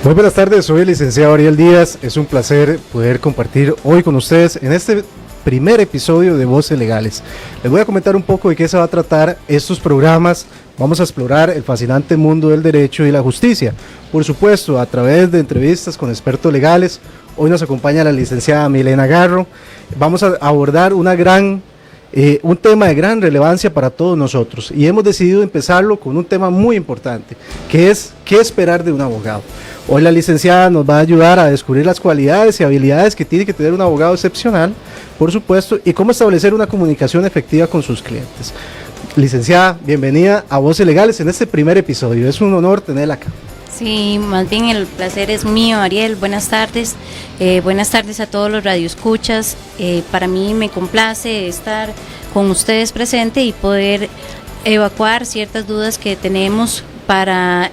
Muy buenas tardes, soy el licenciado Ariel Díaz. Es un placer poder compartir hoy con ustedes en este primer episodio de Voces Legales. Les voy a comentar un poco de qué se va a tratar estos programas. Vamos a explorar el fascinante mundo del derecho y la justicia, por supuesto a través de entrevistas con expertos legales. Hoy nos acompaña la licenciada Milena Garro. Vamos a abordar un tema de gran relevancia para todos nosotros y hemos decidido empezarlo con un tema muy importante, que es qué esperar de un abogado. Hoy la licenciada nos va a ayudar a descubrir las cualidades y habilidades que tiene que tener un abogado excepcional, por supuesto, y cómo establecer una comunicación efectiva con sus clientes. Licenciada, bienvenida a Voces Legales en este primer episodio. Es un honor tenerla acá. Sí, más bien el placer es mío, Ariel. Buenas tardes a todos los radioescuchas. Para mí me complace estar con ustedes presente y poder evacuar ciertas dudas que tenemos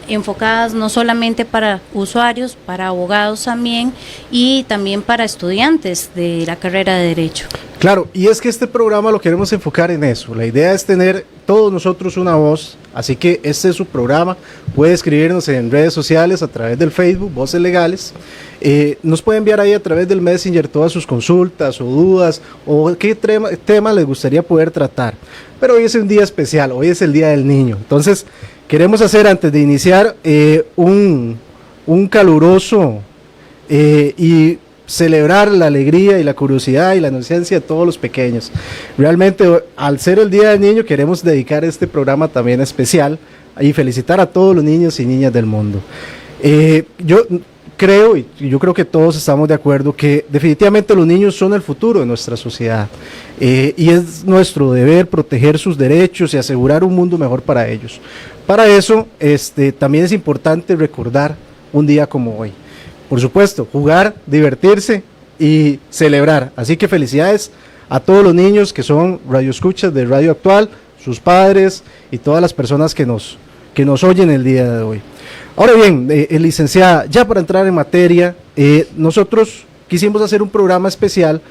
enfocadas no solamente para usuarios, para abogados también y también para estudiantes de la carrera de Derecho. Claro, y es que este programa lo queremos enfocar en eso. La idea es tener todos nosotros una voz, así que este es su programa. Puede escribirnos en redes sociales a través del Facebook, Voces Legales. Nos puede enviar ahí a través del Messenger todas sus consultas o dudas o qué tema les gustaría poder tratar. Pero hoy es un día especial, hoy es el Día del Niño. Entonces, queremos hacer antes de iniciar un caluroso y celebrar la alegría y la curiosidad y la inocencia de todos los pequeños. Realmente, al ser el Día del Niño, queremos dedicar este programa también especial y felicitar a todos los niños y niñas del mundo. Yo creo que todos estamos de acuerdo que definitivamente los niños son el futuro de nuestra sociedad y es nuestro deber proteger sus derechos y asegurar un mundo mejor para ellos. Para eso, también es importante recordar un día como hoy. Por supuesto, jugar, divertirse y celebrar. Así que felicidades a todos los niños que son radioescuchas de Radio Actual, sus padres y todas las personas que nos oyen el día de hoy. Ahora bien, licenciada, ya para entrar en materia, nosotros quisimos hacer un programa especial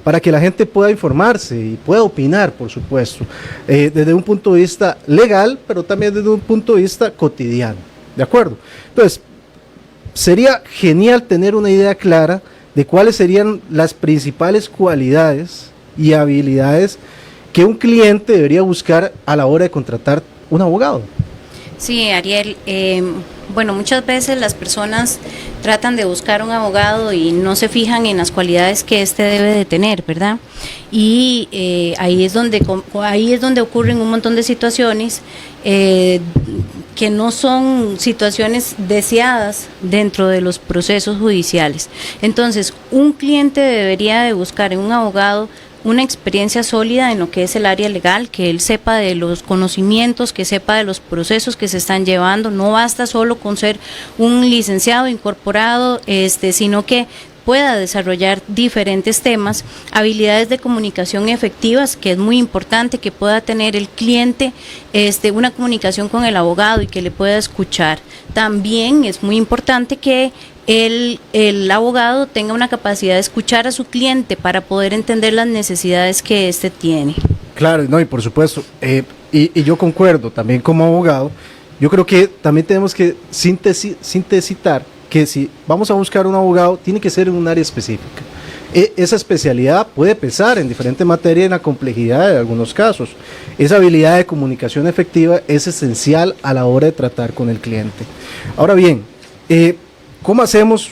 para que la gente pueda informarse y pueda opinar, por supuesto, desde un punto de vista legal, pero también desde un punto de vista cotidiano, ¿de acuerdo? Entonces, sería genial tener una idea clara de cuáles serían las principales cualidades y habilidades que un cliente debería buscar a la hora de contratar un abogado. Sí, Ariel, muchas veces las personas tratan de buscar un abogado y no se fijan en las cualidades que éste debe de tener, ¿verdad? Y ahí es donde ocurren un montón de situaciones que no son situaciones deseadas dentro de los procesos judiciales. Entonces, un cliente debería de buscar en un abogado una experiencia sólida en lo que es el área legal, que él sepa de los conocimientos, que sepa de los procesos que se están llevando. No basta solo con ser un licenciado incorporado, sino que pueda desarrollar diferentes temas, habilidades de comunicación efectivas, que es muy importante que pueda tener el cliente una comunicación con el abogado y que le pueda escuchar. También es muy importante que el abogado tenga una capacidad de escuchar a su cliente para poder entender las necesidades que éste tiene. Claro, no, y por supuesto, y yo concuerdo también como abogado. Yo creo que también tenemos que sintetizar que si vamos a buscar un abogado, tiene que ser en un área específica. Esa especialidad puede pesar en diferentes materias en la complejidad de algunos casos. Esa habilidad de comunicación efectiva es esencial a la hora de tratar con el cliente. Ahora bien, ¿cómo hacemos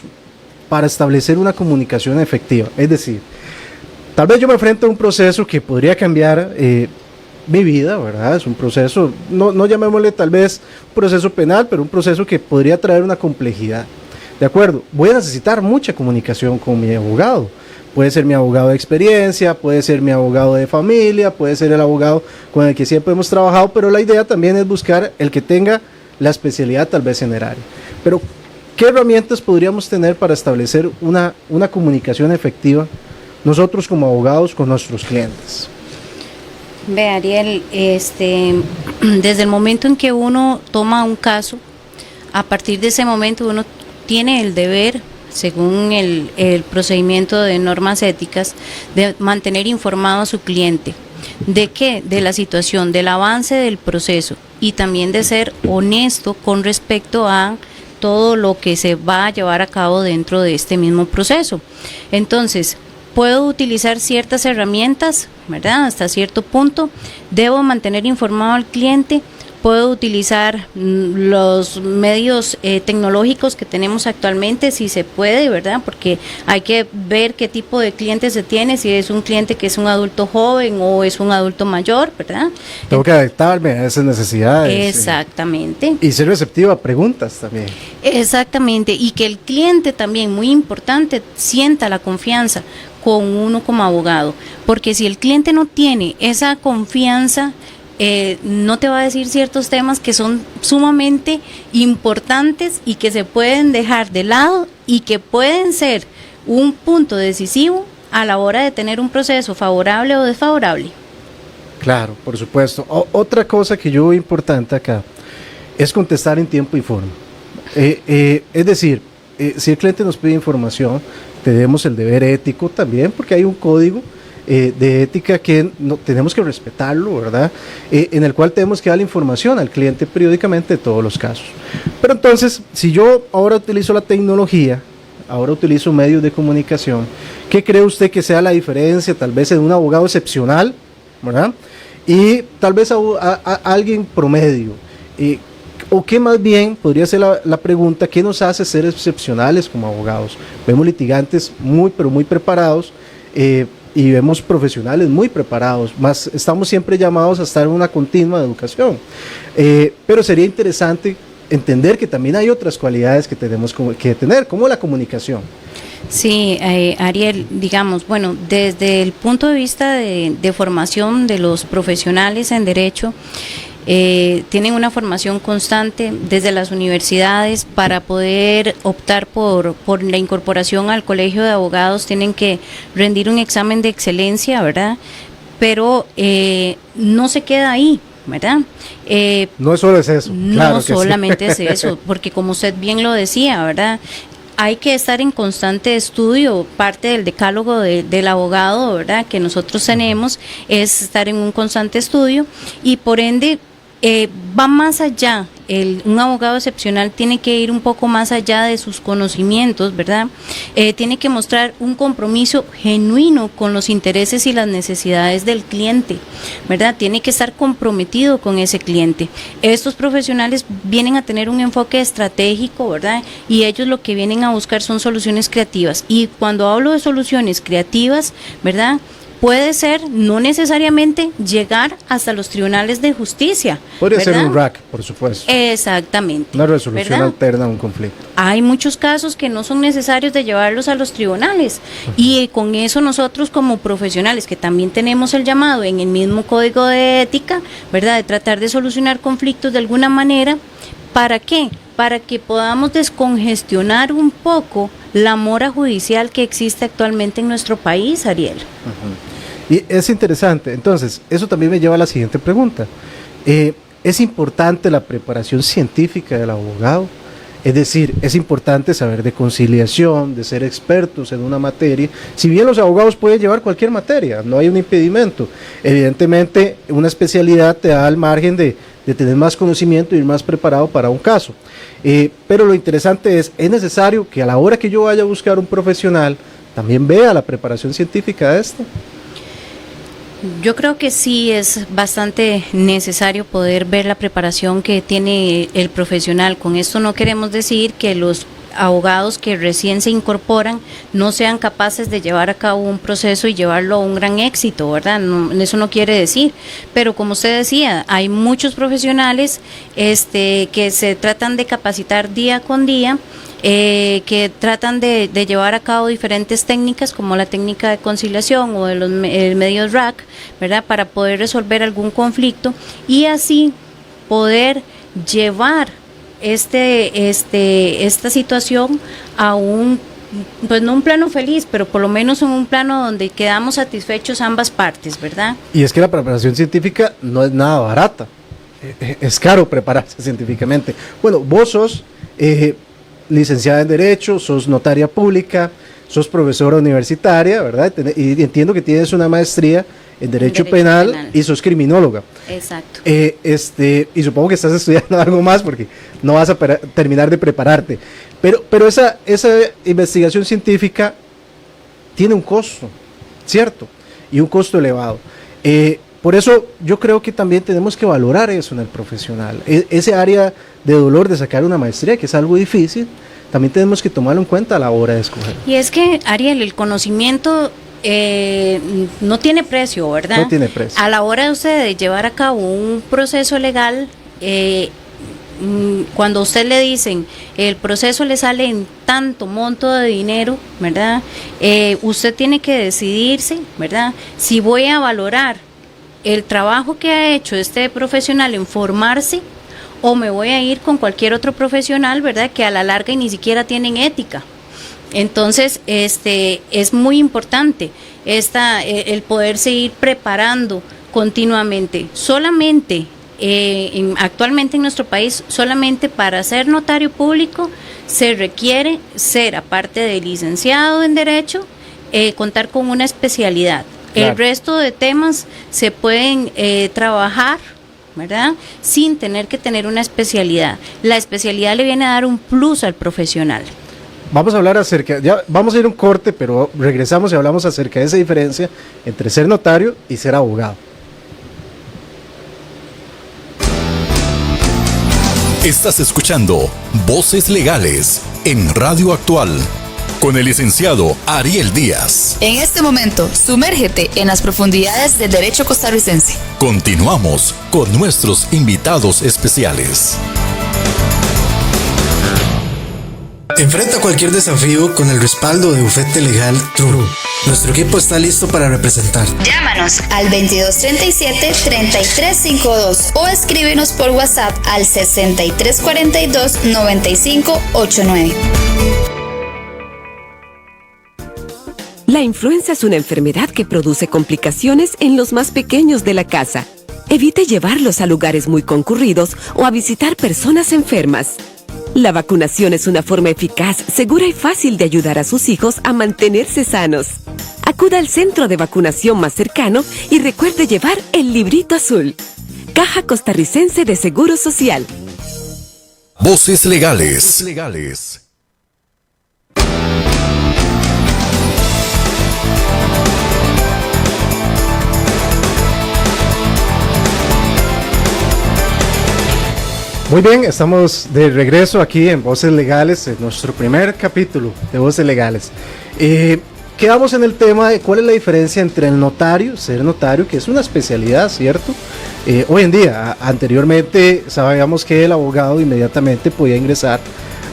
para establecer una comunicación efectiva? Es decir, tal vez yo me enfrento a un proceso que podría cambiar mi vida, ¿verdad? Es un proceso, no llamémosle tal vez un proceso penal, pero un proceso que podría traer una complejidad. De acuerdo, voy a necesitar mucha comunicación con mi abogado. Puede ser mi abogado de experiencia, puede ser mi abogado de familia, puede ser el abogado con el que siempre hemos trabajado, pero la idea también es buscar el que tenga la especialidad tal vez en el área. Pero, ¿qué herramientas podríamos tener para establecer una comunicación efectiva nosotros como abogados con nuestros clientes? Ve, Ariel, desde el momento en que uno toma un caso, a partir de ese momento uno tiene el deber, según el procedimiento de normas éticas, de mantener informado a su cliente. ¿De qué? De la situación, del avance del proceso y también de ser honesto con respecto a todo lo que se va a llevar a cabo dentro de este mismo proceso. Entonces, puedo utilizar ciertas herramientas, ¿verdad? Hasta cierto punto. Debo mantener informado al cliente. Puedo utilizar los medios tecnológicos que tenemos actualmente, si se puede, ¿verdad? Porque hay que ver qué tipo de cliente se tiene, si es un cliente que es un adulto joven o es un adulto mayor, ¿verdad? Tengo que adaptarme a esas necesidades. Exactamente. Y ser receptivo a preguntas también. Exactamente, y que el cliente también, muy importante, sienta la confianza con uno como abogado, porque si el cliente no tiene esa confianza, no te va a decir ciertos temas que son sumamente importantes y que se pueden dejar de lado y que pueden ser un punto decisivo a la hora de tener un proceso favorable o desfavorable. Claro, por supuesto. Otra cosa que yo veo importante acá es contestar en tiempo y forma. Es decir, si el cliente nos pide información, tenemos el deber ético también, porque hay un código de ética que tenemos que respetarlo, ¿verdad? En el cual tenemos que dar la información al cliente periódicamente de todos los casos. Pero entonces, si yo ahora utilizo la tecnología, ahora utilizo medios de comunicación, ¿qué cree usted que sea la diferencia tal vez en un abogado excepcional, ¿verdad? Y tal vez a alguien promedio? O qué más bien podría ser la pregunta, ¿qué nos hace ser excepcionales como abogados? Vemos litigantes pero muy preparados, y vemos profesionales muy preparados, más estamos siempre llamados a estar en una continua educación, pero sería interesante entender que también hay otras cualidades que tenemos que tener, como la comunicación. Sí, Ariel, digamos, bueno, desde el punto de vista de formación de los profesionales en derecho, tienen una formación constante desde las universidades. Para poder optar por la incorporación al colegio de abogados tienen que rendir un examen de excelencia, ¿verdad? Pero no se queda ahí, ¿verdad? No solo es eso. Claro, no solamente es eso, porque como usted bien lo decía, ¿verdad? Hay que estar en constante estudio. Parte del decálogo del abogado, ¿verdad?, que nosotros tenemos, es estar en un constante estudio, y por ende va más allá. Un abogado excepcional tiene que ir un poco más allá de sus conocimientos, ¿verdad? Tiene que mostrar un compromiso genuino con los intereses y las necesidades del cliente, ¿verdad? Tiene que estar comprometido con ese cliente. Estos profesionales vienen a tener un enfoque estratégico, ¿verdad? Y ellos lo que vienen a buscar son soluciones creativas. Y cuando hablo de soluciones creativas, ¿verdad?, puede ser no necesariamente llegar hasta los tribunales de justicia. Podría ¿verdad? ser un RAC, por supuesto. Exactamente. Una resolución, ¿verdad?, alterna a un conflicto. Hay muchos casos que no son necesarios de llevarlos a los tribunales, y con eso nosotros como profesionales, que también tenemos el llamado en el mismo código de ética, ¿verdad?, de tratar de solucionar conflictos de alguna manera. ¿Para qué? Para que podamos descongestionar un poco la mora judicial que existe actualmente en nuestro país, Ariel. Y es interesante. Entonces, eso también me lleva a la siguiente pregunta. ¿Es importante la preparación científica del abogado? Es decir, es importante saber de conciliación, de ser expertos en una materia. Si bien los abogados pueden llevar cualquier materia, no hay un impedimento. Evidentemente, una especialidad te da el margen de tener más conocimiento y ir más preparado para un caso. Pero lo interesante es necesario que a la hora que yo vaya a buscar un profesional, también vea la preparación científica de esto. Yo creo que sí es bastante necesario poder ver la preparación que tiene el profesional. Con esto no queremos decir que los abogados que recién se incorporan no sean capaces de llevar a cabo un proceso y llevarlo a un gran éxito, ¿verdad? No, eso no quiere decir, pero como usted decía, hay muchos profesionales que se tratan de capacitar día con día, que tratan de llevar a cabo diferentes técnicas, como la técnica de conciliación o de los medios RAC, ¿verdad?, para poder resolver algún conflicto y así poder llevar esta situación a un, pues no un plano feliz, pero por lo menos en un plano donde quedamos satisfechos ambas partes, ¿verdad? Y es que la preparación científica no es nada barata, es caro prepararse científicamente. Bueno, vos sos licenciada en Derecho, sos notaria pública, sos profesora universitaria, ¿verdad? Y entiendo que tienes una maestría en Derecho Penal y sos criminóloga. Exacto. Y supongo que estás estudiando algo más porque no vas a terminar de prepararte. Pero esa investigación científica tiene un costo, ¿cierto? Y un costo elevado. Por eso yo creo que también tenemos que valorar eso en el profesional. Ese área de dolor de sacar una maestría, que es algo difícil, también tenemos que tomarlo en cuenta a la hora de escoger. Y es que, Ariel, el conocimiento no tiene precio, ¿verdad? No tiene precio. A la hora de usted de llevar a cabo un proceso legal, cuando a usted le dicen el proceso le sale en tanto monto de dinero, ¿verdad? Usted tiene que decidirse, ¿verdad? Si voy a valorar el trabajo que ha hecho este profesional en formarse, o me voy a ir con cualquier otro profesional, ¿verdad? Que a la larga y ni siquiera tienen ética. Entonces, es muy importante el poderse ir preparando continuamente. Solamente, actualmente en nuestro país, solamente para ser notario público se requiere ser, aparte de licenciado en Derecho, contar con una especialidad. Claro. El resto de temas se pueden trabajar, ¿verdad? Sin tener que tener una especialidad. La especialidad le viene a dar un plus al profesional. Vamos a hablar vamos a ir a un corte, pero regresamos y hablamos acerca de esa diferencia entre ser notario y ser abogado. Estás escuchando Voces Legales en Radio Actual con el licenciado Ariel Díaz. En este momento, sumérgete en las profundidades del derecho costarricense. Continuamos con nuestros invitados especiales. Enfrenta cualquier desafío con el respaldo de Bufete Legal True. Nuestro equipo está listo para representar. Llámanos al 2237-3352 o escríbenos por WhatsApp al 6342-9589. La influenza es una enfermedad que produce complicaciones en los más pequeños de la casa. Evite llevarlos a lugares muy concurridos o a visitar personas enfermas. La vacunación es una forma eficaz, segura y fácil de ayudar a sus hijos a mantenerse sanos. Acuda al centro de vacunación más cercano y recuerde llevar el librito azul. Caja Costarricense de Seguro Social. Voces Legales. Muy bien, estamos de regreso aquí en Voces Legales, en nuestro primer capítulo de Voces Legales. Quedamos en el tema de cuál es la diferencia entre el notario, ser notario, que es una especialidad, ¿cierto? Hoy en día, anteriormente sabíamos que el abogado inmediatamente podía ingresar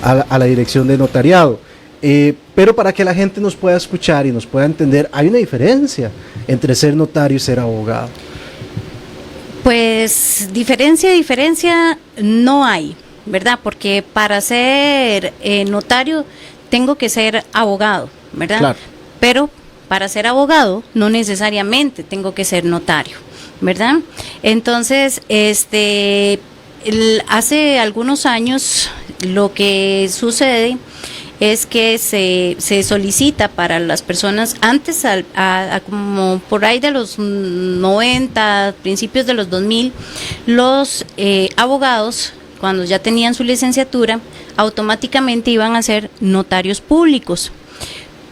a la dirección de notariado. Pero para que la gente nos pueda escuchar y nos pueda entender, hay una diferencia entre ser notario y ser abogado. Pues diferencia no hay, ¿verdad? Porque para ser notario tengo que ser abogado, ¿verdad? Claro. Pero para ser abogado no necesariamente tengo que ser notario, ¿verdad? Entonces, hace algunos años lo que sucede es que se solicita para las personas antes, como por ahí de los 90, principios de los 2000, los abogados, cuando ya tenían su licenciatura, automáticamente iban a ser notarios públicos.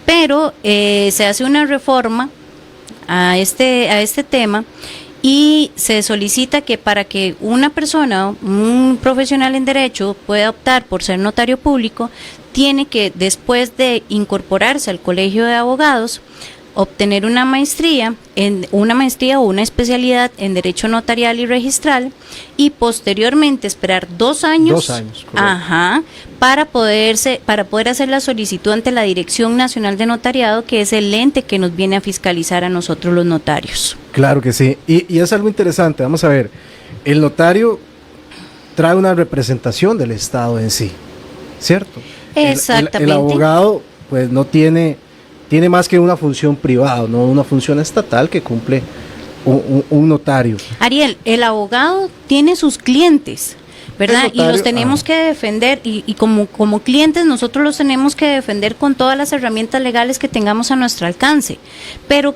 Pero se hace una reforma a este tema y se solicita que para que una persona, un profesional en derecho, pueda optar por ser notario público, tiene que, después de incorporarse al colegio de abogados, obtener una maestría o una especialidad en derecho notarial y registral, y posteriormente esperar 2 años. 2 años, correcto. Ajá, para poder hacer la solicitud ante la Dirección Nacional de Notariado, que es el ente que nos viene a fiscalizar a nosotros los notarios. Claro que sí, y es algo interesante. Vamos a ver, el notario trae una representación del Estado en sí, ¿cierto? Exactamente. El abogado pues no tiene más que una función privada, no una función estatal que cumple un notario. Ariel, el abogado tiene sus clientes, ¿verdad? El notario, y los tenemos que defender, y como clientes nosotros los tenemos que defender con todas las herramientas legales que tengamos a nuestro alcance. Pero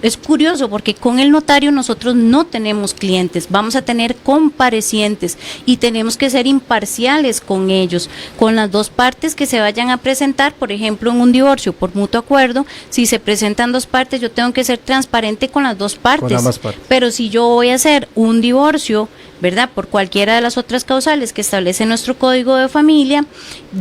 es curioso porque con el notario nosotros no tenemos clientes, vamos a tener comparecientes y tenemos que ser imparciales con ellos, con las dos partes que se vayan a presentar. Por ejemplo, en un divorcio por mutuo acuerdo, si se presentan dos partes, yo tengo que ser transparente con las dos partes. Con ambas partes. Pero si yo voy a hacer un divorcio, ¿verdad?, por cualquiera de las otras causales que establece nuestro código de familia,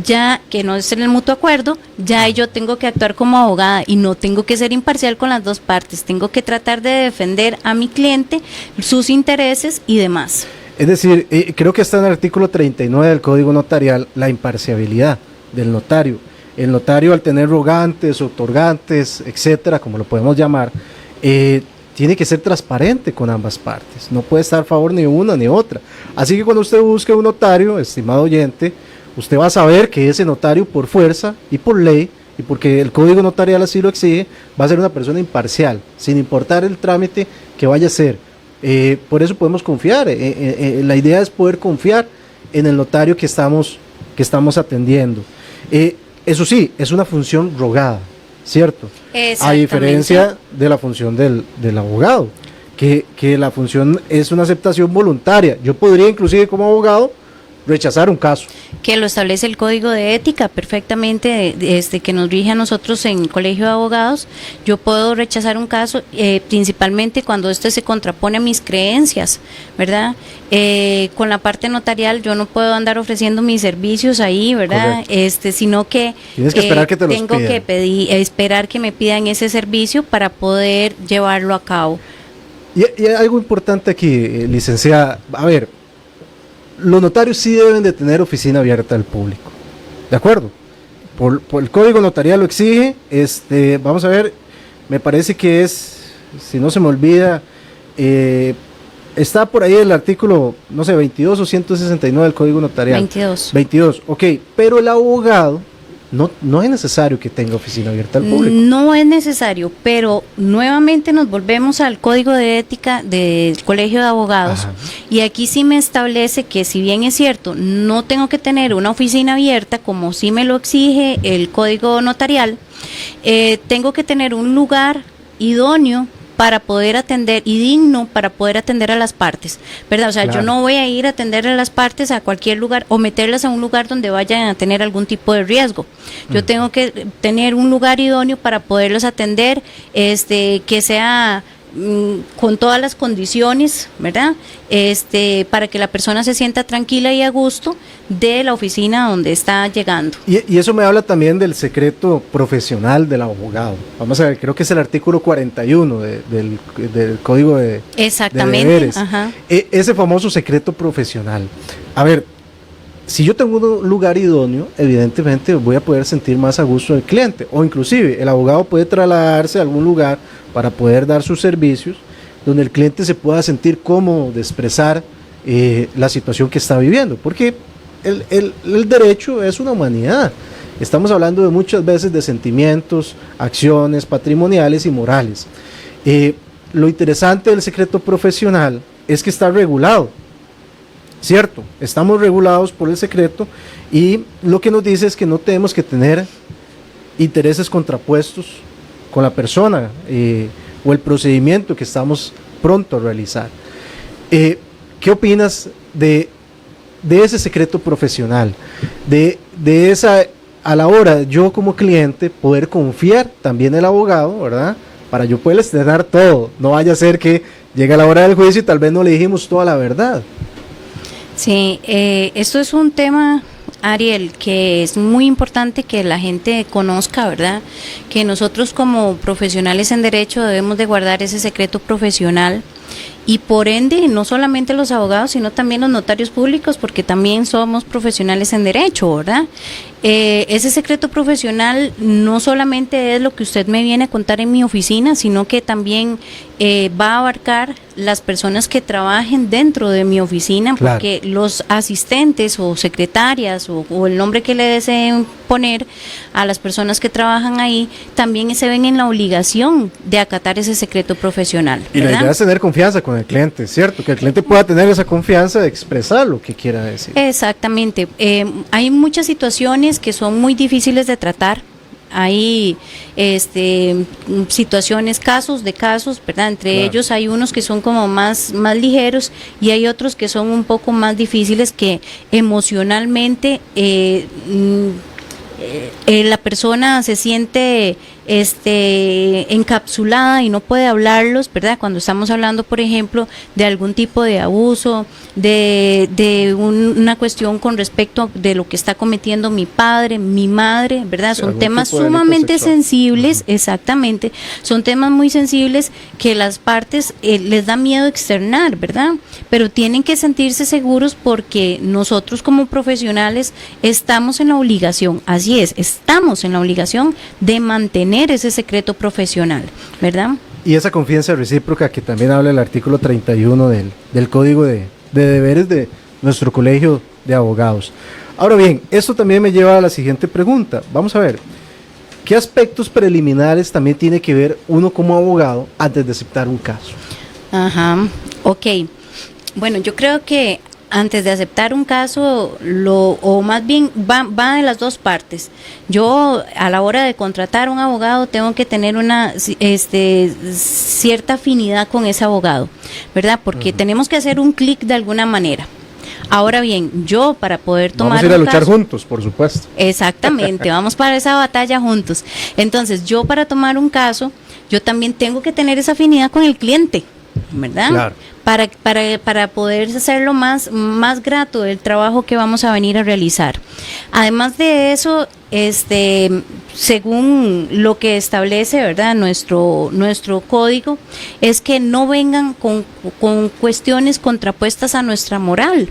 ya que no es en el mutuo acuerdo, ya yo tengo que actuar como abogada y no tengo que ser imparcial con las dos partes, tengo que tratar de defender a mi cliente, sus intereses y demás. Es decir, creo que está en el artículo 39 del Código Notarial la imparcialidad del notario. El notario, al tener rogantes, otorgantes, etcétera, como lo podemos llamar, tiene que ser transparente con ambas partes, no puede estar a favor ni una ni otra. Así que cuando usted busque un notario, estimado oyente, usted va a saber que ese notario, por fuerza y por ley, y porque el Código Notarial así lo exige, va a ser una persona imparcial, sin importar el trámite que vaya a hacer. Por eso podemos confiar, la idea es poder confiar en el notario que estamos atendiendo. Eso sí, es una función rogada, ¿cierto? A diferencia de la función del abogado, que la función es una aceptación voluntaria. Yo podría inclusive como abogado rechazar un caso. Que lo establece el Código de Ética perfectamente, que nos rige a nosotros en Colegio de Abogados. Yo puedo rechazar un caso, principalmente cuando se contrapone a mis creencias, ¿verdad? Con la parte notarial yo no puedo andar ofreciendo mis servicios ahí, ¿verdad? Sino que tienes que esperar que te los tengo pidan. que esperar que me pidan ese servicio para poder llevarlo a cabo. Y hay algo importante aquí, licenciada. A ver, los notarios sí deben de tener oficina abierta al público, ¿de acuerdo? Por el Código Notarial lo exige. Vamos a ver, me parece que es, si no se me olvida, está por ahí el artículo, no sé, 22 o 169 del Código Notarial. 22, ok, pero el abogado no es necesario que tenga oficina abierta al público. No es necesario, pero nuevamente nos volvemos al Código de Ética del Colegio de Abogados. Ajá. Y aquí sí me establece que, si bien es cierto, no tengo que tener una oficina abierta como sí me lo exige el Código Notarial, tengo que tener un lugar idóneo para poder atender y digno para poder atender a las partes, ¿verdad? O sea, claro, yo no voy a ir a atender a las partes a cualquier lugar o meterlas a un lugar donde vayan a tener algún tipo de riesgo. Yo tengo que tener un lugar idóneo para poderlos atender, que sea con todas las condiciones, ¿verdad? Para que la persona se sienta tranquila y a gusto de la oficina donde está llegando. Y eso me habla también del secreto profesional del abogado. Vamos a ver, creo que es el artículo 41 del Código de Deberes. Ajá. Ese famoso secreto profesional. A ver, si yo tengo un lugar idóneo, evidentemente voy a poder sentir más a gusto al cliente, o inclusive el abogado puede trasladarse a algún lugar para poder dar sus servicios, donde el cliente se pueda sentir cómodo de expresar la situación que está viviendo, porque el derecho es una humanidad. Estamos hablando de muchas veces de sentimientos, acciones patrimoniales y morales. Lo interesante del secreto profesional es que está regulado, ¿cierto? Estamos regulados por el secreto, y lo que nos dice es que no tenemos que tener intereses contrapuestos con la persona o el procedimiento que estamos pronto a realizar. ¿Qué opinas de ese secreto profesional? De esa, a la hora yo como cliente poder confiar también en el abogado, ¿verdad? Para yo poderles dar todo. No vaya a ser que llegue a la hora del juicio y tal vez no le dijimos toda la verdad. Sí, esto es un tema, Ariel, que es muy importante que la gente conozca, ¿verdad? Que nosotros como profesionales en derecho debemos de guardar ese secreto profesional, y por ende no solamente los abogados, sino también los notarios públicos, porque también somos profesionales en derecho, ¿verdad? Ese secreto profesional no solamente es lo que usted me viene a contar en mi oficina, sino que también va a abarcar las personas que trabajen dentro de mi oficina, Claro. porque los asistentes o secretarias o el nombre que le deseen poner a las personas que trabajan ahí, también se ven en la obligación de acatar ese secreto profesional. Y la ¿verdad? idea es tener confianza con el cliente, ¿cierto? Que el cliente pueda tener esa confianza de expresar lo que quiera decir. Exactamente. Hay muchas situaciones que son muy difíciles de tratar. Hay situaciones, casos, ¿verdad? Entre Claro. ellos hay unos que son como más ligeros y hay otros que son un poco más difíciles, que emocionalmente la persona se siente encapsulada y no puede hablarlos, ¿verdad? Cuando estamos hablando, por ejemplo, de algún tipo de abuso, de una cuestión con respecto de lo que está cometiendo mi padre, mi madre, ¿verdad? Sí, Son algún temas tipo de delito sumamente sexual. sensibles, exactamente, son temas muy sensibles que las partes les da miedo externar, ¿verdad? Pero tienen que sentirse seguros porque nosotros como profesionales estamos en la obligación, así es, estamos en la obligación de mantener ese secreto profesional, ¿verdad? Y esa confianza recíproca que también habla el artículo 31 del Código de Deberes de nuestro Colegio de Abogados. Ahora bien, esto también me lleva a la siguiente pregunta. Vamos a ver, ¿qué aspectos preliminares también tiene que ver uno como abogado antes de aceptar un caso? Ajá, ok. Bueno, yo creo que antes de aceptar un caso, o más bien va de las dos partes. Yo, a la hora de contratar a un abogado, tengo que tener una cierta afinidad con ese abogado, ¿verdad? Porque tenemos que hacer un clic de alguna manera. Ahora bien, yo para poder tomar Vamos a ir a un luchar caso- juntos, por supuesto. Exactamente, vamos para esa batalla juntos. Entonces, yo para tomar un caso, yo también tengo que tener esa afinidad con el cliente, ¿verdad? Claro. Para poder hacerlo más grato el trabajo que vamos a venir a realizar. Además de eso, según lo que establece, ¿verdad?, nuestro código, es que no vengan con cuestiones contrapuestas a nuestra moral,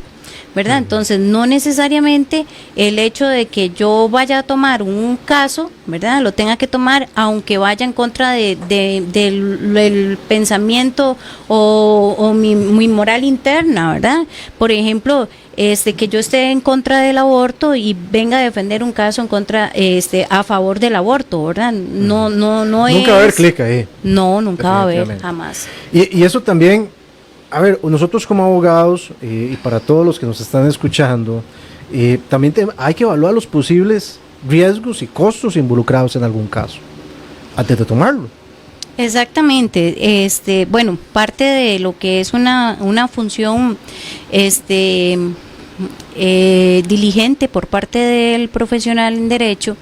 ¿verdad? Entonces, no necesariamente el hecho de que yo vaya a tomar un caso, ¿verdad?, lo tenga que tomar aunque vaya en contra del pensamiento o mi moral interna, ¿verdad? Por ejemplo, que yo esté en contra del aborto y venga a defender un caso en contra, a favor del aborto, ¿verdad? No Nunca es... va a haber clic ahí. No, nunca va a haber, Definitivamente. jamás. Y eso también, a ver, nosotros como abogados, y para todos los que nos están escuchando, también hay que evaluar los posibles riesgos y costos involucrados en algún caso, antes de tomarlo. Exactamente, bueno, parte de lo que es una función diligente por parte del profesional en derecho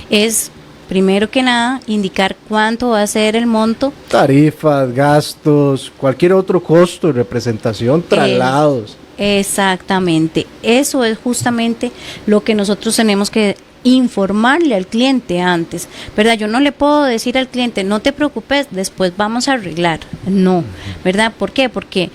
es, primero que nada, indicar cuánto va a ser el monto. Tarifas, gastos, cualquier otro costo, representación, traslados. Exactamente, eso es justamente lo que nosotros tenemos que informarle al cliente antes, ¿verdad? Yo no le puedo decir al cliente, no te preocupes, después vamos a arreglar. No, ¿verdad? ¿Por qué? Porque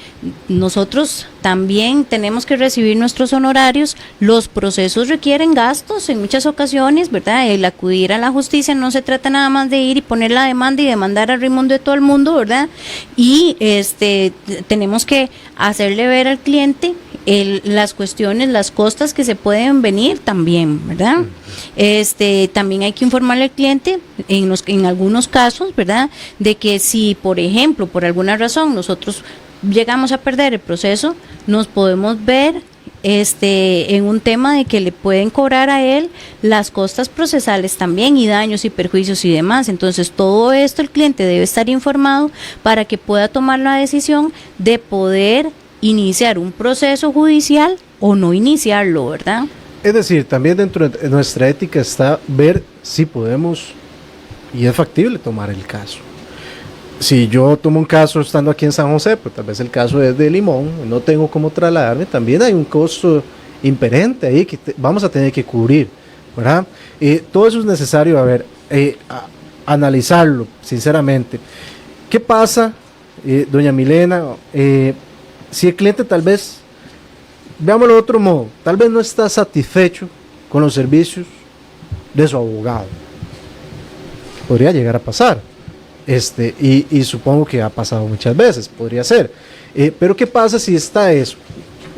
nosotros también tenemos que recibir nuestros honorarios, los procesos requieren gastos en muchas ocasiones, ¿verdad? El acudir a la justicia no se trata nada más de ir y poner la demanda y demandar al ritmo de todo el mundo, ¿verdad? Y tenemos que hacerle ver al cliente las cuestiones, las costas que se pueden venir también, ¿verdad? También hay que informarle al cliente en algunos casos, ¿verdad?, de que si, por ejemplo, por alguna razón nosotros llegamos a perder el proceso, nos podemos ver en un tema de que le pueden cobrar a él las costas procesales también y daños y perjuicios y demás. Entonces, todo esto el cliente debe estar informado para que pueda tomar la decisión de poder iniciar un proceso judicial o no iniciarlo, ¿verdad? Es decir, también dentro de nuestra ética está ver si podemos y es factible tomar el caso. Si yo tomo un caso estando aquí en San José, pues tal vez el caso es de Limón, no tengo cómo trasladarme, también hay un costo imperente ahí que vamos a tener que cubrir, ¿verdad? Todo eso es necesario, analizarlo, sinceramente. ¿Qué pasa, doña Milena, si el cliente tal vez, veámoslo de otro modo, tal vez no está satisfecho con los servicios de su abogado. Podría llegar a pasar. Y supongo que ha pasado muchas veces, podría ser. Pero ¿qué pasa si está eso?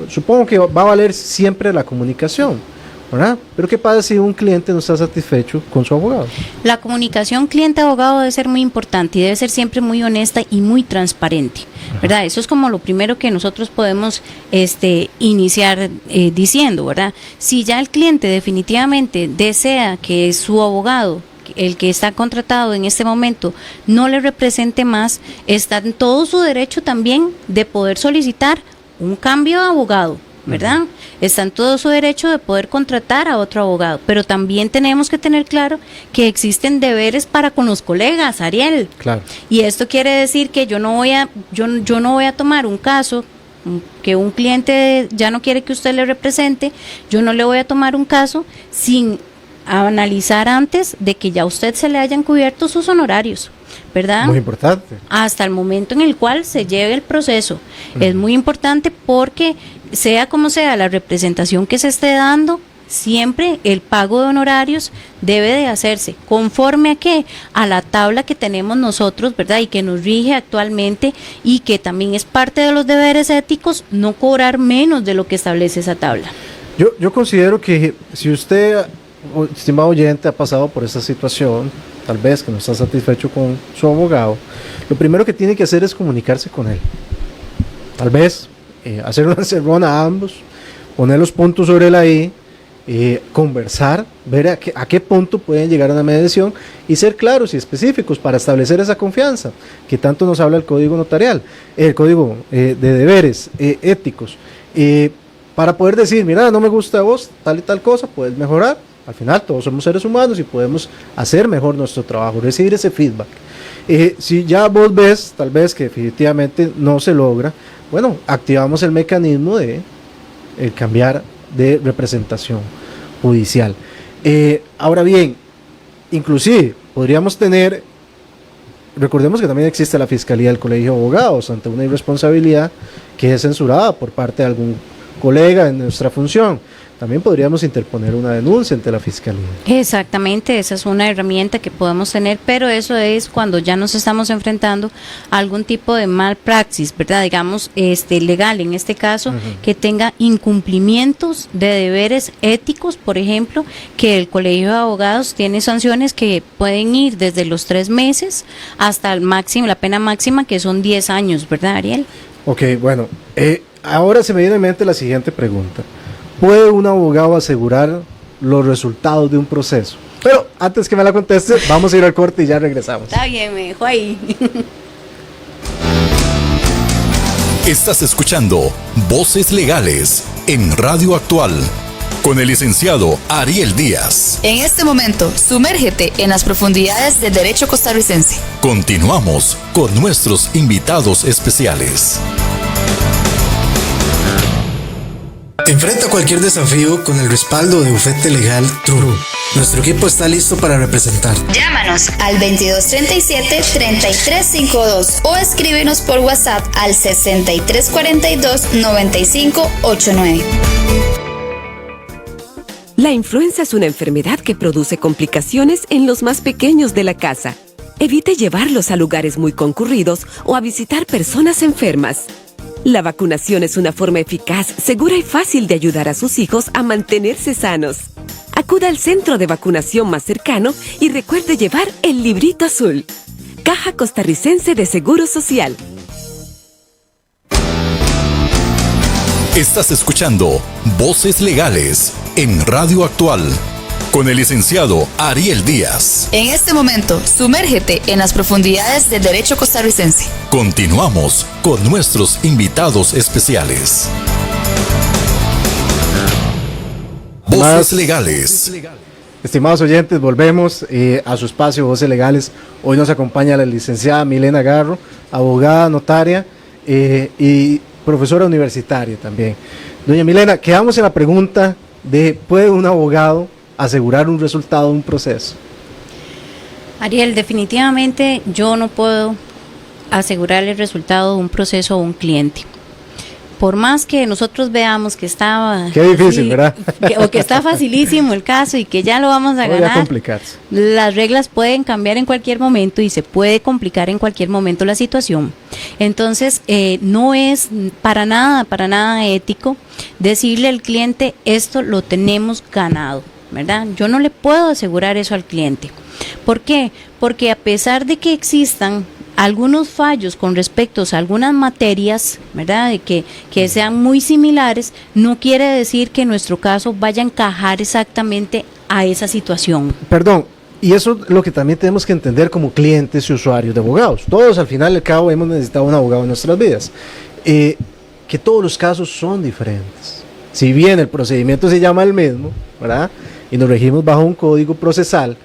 Supongo que va a valer siempre la comunicación, ¿verdad? Pero ¿qué pasa si un cliente no está satisfecho con su abogado? La comunicación cliente-abogado debe ser muy importante y debe ser siempre muy honesta y muy transparente, ¿verdad? Eso es como lo primero que nosotros podemos iniciar diciendo, ¿verdad? Si ya el cliente definitivamente desea que su abogado, el que está contratado en este momento, no le represente más, está en todo su derecho también de poder solicitar un cambio de abogado, ¿verdad? Está en todo su derecho de poder contratar a otro abogado, pero también tenemos que tener claro que existen deberes para con los colegas, Ariel. Claro. Y esto quiere decir que yo no voy a tomar un caso que un cliente ya no quiere que usted le represente, yo no le voy a tomar un caso sin analizar antes de que ya a usted se le hayan cubierto sus honorarios, ¿verdad? Muy importante. Hasta el momento en el cual se lleve el proceso. Es muy importante porque sea como sea la representación que se esté dando, siempre el pago de honorarios debe de hacerse conforme a qué, a la tabla que tenemos nosotros, ¿verdad? Y que nos rige actualmente y que también es parte de los deberes éticos no cobrar menos de lo que establece esa tabla. Yo considero que si usted, estimado oyente, ha pasado por esa situación, tal vez que no está satisfecho con su abogado, lo primero que tiene que hacer es comunicarse con él. Tal vez hacer una encerrona a ambos, poner los puntos sobre la I, conversar, ver a qué punto pueden llegar a una mediación y ser claros y específicos para establecer esa confianza que tanto nos habla el código notarial, el código de deberes éticos, para poder decir, mira, no me gusta a vos tal y tal cosa, puedes mejorar. Al final todos somos seres humanos y podemos hacer mejor nuestro trabajo, recibir ese feedback. Si ya vos ves tal vez que definitivamente no se logra, bueno, activamos el mecanismo de cambiar de representación judicial. Ahora bien, inclusive podríamos tener, recordemos que también existe la Fiscalía del Colegio de Abogados ante una irresponsabilidad que es censurada por parte de algún colega en nuestra función. También podríamos interponer una denuncia ante la Fiscalía. Exactamente, esa es una herramienta que podemos tener, pero eso es cuando ya nos estamos enfrentando a algún tipo de malpraxis, ¿verdad? Digamos, legal en este caso, que tenga incumplimientos de deberes éticos, por ejemplo, que el Colegio de Abogados tiene sanciones que pueden ir desde los 3 meses hasta el máximo, la pena máxima, que son 10 años, ¿verdad, Ariel? Ok, bueno, ahora se me viene en mente la siguiente pregunta. ¿Puede un abogado asegurar los resultados de un proceso? Pero antes que me la conteste, vamos a ir al corte y ya regresamos. Está bien, me dejó ahí. Estás escuchando Voces Legales en Radio Actual con el licenciado Ariel Díaz. En este momento, sumérgete en las profundidades del derecho costarricense. Continuamos con nuestros invitados especiales. Enfrenta cualquier desafío con el respaldo de Bufete Legal True. Nuestro equipo está listo para representar. Llámanos al 2237-3352 o escríbenos por WhatsApp al 6342-9589. La influenza es una enfermedad que produce complicaciones en los más pequeños de la casa. Evite llevarlos a lugares muy concurridos o a visitar personas enfermas. La vacunación es una forma eficaz, segura y fácil de ayudar a sus hijos a mantenerse sanos. Acuda al centro de vacunación más cercano y recuerde llevar el librito azul. Caja Costarricense de Seguro Social. Estás escuchando Voces Legales en Radio Actual con el licenciado Ariel Díaz. En este momento, sumérgete en las profundidades del derecho costarricense. Continuamos con nuestros invitados especiales. Voces Legales. Estimados oyentes, volvemos a su espacio Voces Legales. Hoy nos acompaña la licenciada Milena Garro, abogada, notaria y profesora universitaria también. Doña Milena, quedamos en la pregunta de ¿puede un abogado asegurar un resultado de un proceso? Ariel, definitivamente yo no puedo asegurar el resultado de un proceso a un cliente. por más que nosotros veamos que está... Qué difícil, ¿verdad? O que está facilísimo el caso y que ya lo vamos a Podría ganar. complicarse. Las reglas pueden cambiar en cualquier momento y se puede complicar en cualquier momento la situación. Entonces, no es para nada ético decirle al cliente, esto lo tenemos ganado, ¿verdad? Yo no le puedo asegurar eso al cliente. ¿Por qué? Porque a pesar de que existan algunos fallos con respecto a algunas materias, ¿verdad? De que sean muy similares, no quiere decir que en nuestro caso vaya a encajar exactamente a esa situación. Perdón, y eso es lo que también tenemos que entender como clientes y usuarios de abogados. Todos al final y al cabo hemos necesitado un abogado en nuestras vidas. Que todos los casos son diferentes. Si bien el procedimiento se llama el mismo, ¿verdad? Y nos regimos bajo un código procesal,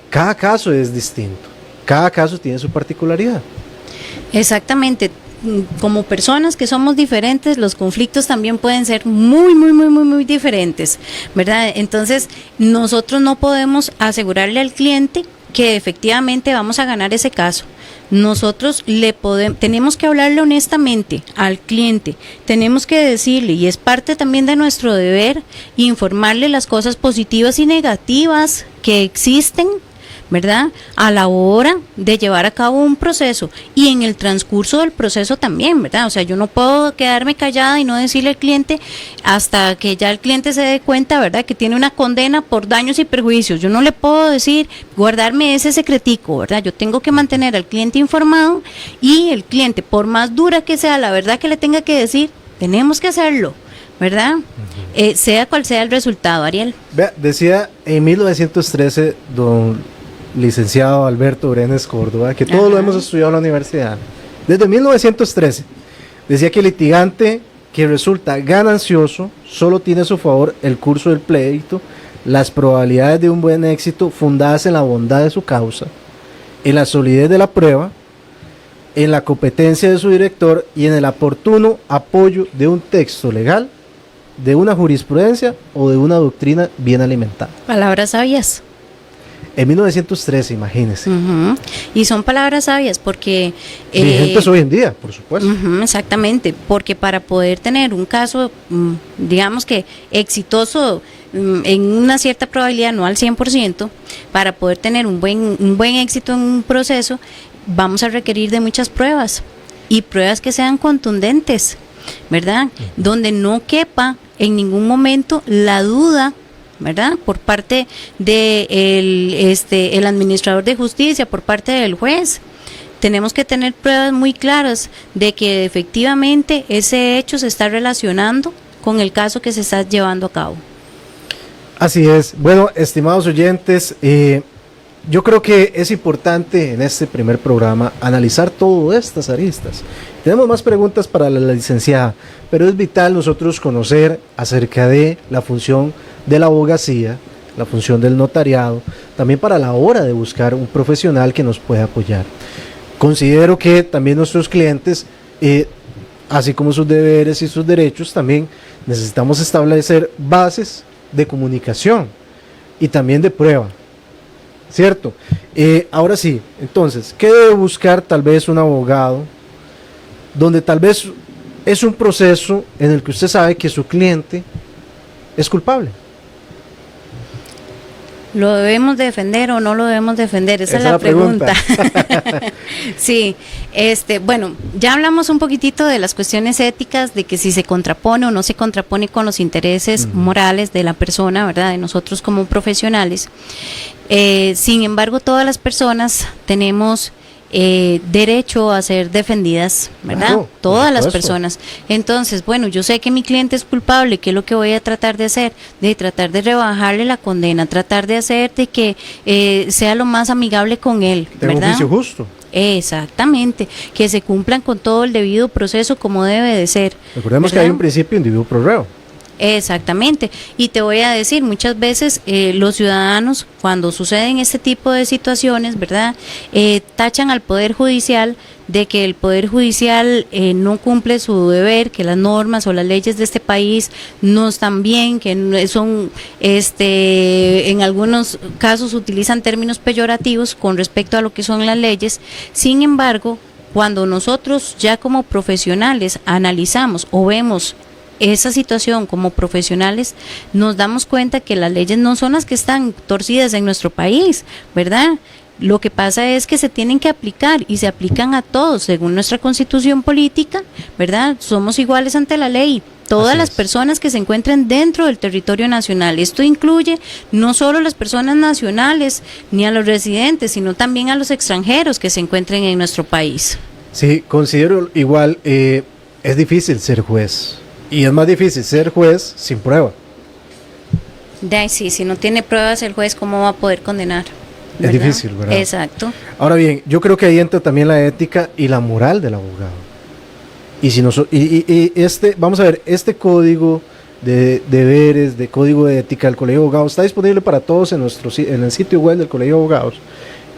cada caso es distinto. Cada caso tiene su particularidad. Exactamente. Como personas que somos diferentes, los conflictos también pueden ser muy diferentes, ¿verdad? Entonces, nosotros no podemos asegurarle al cliente que efectivamente vamos a ganar ese caso. Nosotros tenemos que hablarle honestamente al cliente, tenemos que decirle, y es parte también de nuestro deber, informarle las cosas positivas y negativas que existen, ¿verdad? A la hora de llevar a cabo un proceso y en el transcurso del proceso también, ¿verdad? O sea, yo no puedo quedarme callada y no decirle al cliente hasta que ya el cliente se dé cuenta, ¿verdad? Que tiene una condena por daños y perjuicios. Yo no le puedo decir, guardarme ese secretico, ¿verdad? Yo tengo que mantener al cliente informado y el cliente, por más dura que sea la verdad que le tenga que decir, tenemos que hacerlo, ¿verdad? Sea cual sea el resultado, Ariel. Vea, decía en 1913 don licenciado Alberto Brenes Córdoba, que todo lo hemos estudiado en la universidad, desde 1913, decía que el litigante que resulta ganancioso solo tiene a su favor el curso del pleito, las probabilidades de un buen éxito fundadas en la bondad de su causa, en la solidez de la prueba, en la competencia de su director y en el oportuno apoyo de un texto legal, de una jurisprudencia o de una doctrina bien alimentada. Palabras sabias. En 1913, imagínense. Y son palabras sabias porque... vigentes hoy en día, por supuesto. Exactamente, porque para poder tener un caso, digamos que exitoso en una cierta probabilidad, no al 100%, para poder tener un buen éxito en un proceso, vamos a requerir de muchas pruebas y pruebas que sean contundentes, ¿verdad? Donde no quepa en ningún momento la duda, ¿verdad? Por parte de el administrador de justicia, por parte del juez. Tenemos que tener pruebas muy claras de que efectivamente ese hecho se está relacionando con el caso que se está llevando a cabo. Así es. Bueno, estimados oyentes, yo creo que es importante en este primer programa analizar todas estas aristas. Tenemos más preguntas para la licenciada, pero es vital nosotros conocer acerca de la función de la abogacía, la función del notariado, también para la hora de buscar un profesional que nos pueda apoyar. Considero que también nuestros clientes, así como sus deberes y sus derechos, también necesitamos establecer bases de comunicación y también de prueba, ¿cierto? Ahora sí, entonces, ¿qué debe buscar tal vez un abogado donde tal vez es un proceso en el que usted sabe que su cliente es culpable? ¿Lo debemos defender o no lo debemos defender? Esa es la pregunta. Sí, bueno, ya hablamos un poquitito de las cuestiones éticas, de que si se contrapone o no se contrapone con los intereses morales de la persona, ¿verdad? De nosotros como profesionales. Sin embargo, todas las personas tenemos derecho a ser defendidas, ¿verdad? Claro, todas las personas. Entonces, bueno, yo sé que mi cliente es culpable, ¿qué es lo que voy a tratar de hacer? De tratar de rebajarle la condena, tratar de hacer de que sea lo más amigable con él, Tengo ¿verdad? un juicio justo. Exactamente, que se cumplan con todo el debido proceso como debe de ser. Recordemos que ¿verdad? hay un principio individuo pro reo. Exactamente, y te voy a decir, muchas veces los ciudadanos, cuando suceden este tipo de situaciones, ¿verdad? Tachan al Poder Judicial de que el Poder Judicial no cumple su deber, que las normas o las leyes de este país no están bien, que son, en algunos casos utilizan términos peyorativos con respecto a lo que son las leyes. Sin embargo, cuando nosotros ya como profesionales analizamos o vemos esa situación como profesionales, nos damos cuenta que las leyes no son las que están torcidas en nuestro país, ¿verdad? Lo que pasa es que se tienen que aplicar y se aplican a todos según nuestra constitución política, ¿verdad? Somos iguales ante la ley. Todas Así las es. personas que se encuentren dentro del territorio nacional. Esto incluye no solo las personas nacionales ni a los residentes, sino también a los extranjeros que se encuentren en nuestro país. Sí, considero igual, es difícil ser juez. Y es más difícil ser juez sin prueba. De ahí sí, si no tiene pruebas el juez, ¿cómo va a poder condenar? Es difícil, ¿verdad? Exacto. Ahora bien, yo creo que ahí entra también la ética y la moral del abogado. Y si vamos a ver, este código de deberes, de código de ética del Colegio de Abogados está disponible para todos en el sitio web del Colegio de Abogados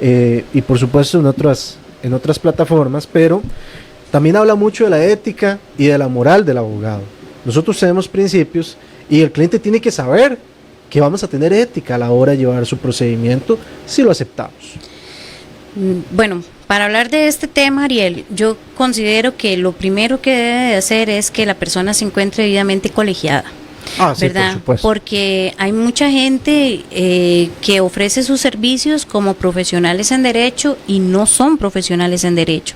y por supuesto en otras plataformas, pero también habla mucho de la ética y de la moral del abogado. Nosotros tenemos principios y el cliente tiene que saber que vamos a tener ética a la hora de llevar su procedimiento si lo aceptamos. Bueno, para hablar de este tema, Ariel, yo considero que lo primero que debe de hacer es que la persona se encuentre debidamente colegiada. Ah, sí, ¿verdad? por supuesto. Porque hay mucha gente que ofrece sus servicios como profesionales en derecho y no son profesionales en derecho,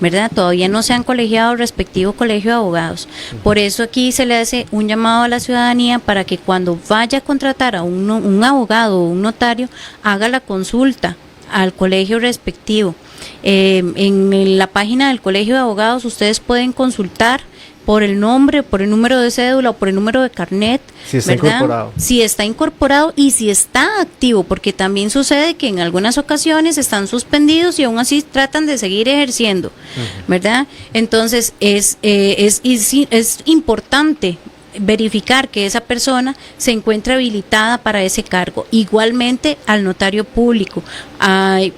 ¿verdad? Todavía no se han colegiado al respectivo colegio de abogados. Por eso aquí se le hace un llamado a la ciudadanía para que cuando vaya a contratar a un abogado o un notario, haga la consulta al colegio respectivo. En la página del Colegio de Abogados ustedes pueden consultar por el nombre, por el número de cédula o por el número de carnet, Si está ¿verdad? incorporado. Si está incorporado y si está activo, porque también sucede que en algunas ocasiones están suspendidos y aún así tratan de seguir ejerciendo, ¿verdad? Entonces es importante verificar que esa persona se encuentra habilitada para ese cargo. Igualmente al notario público,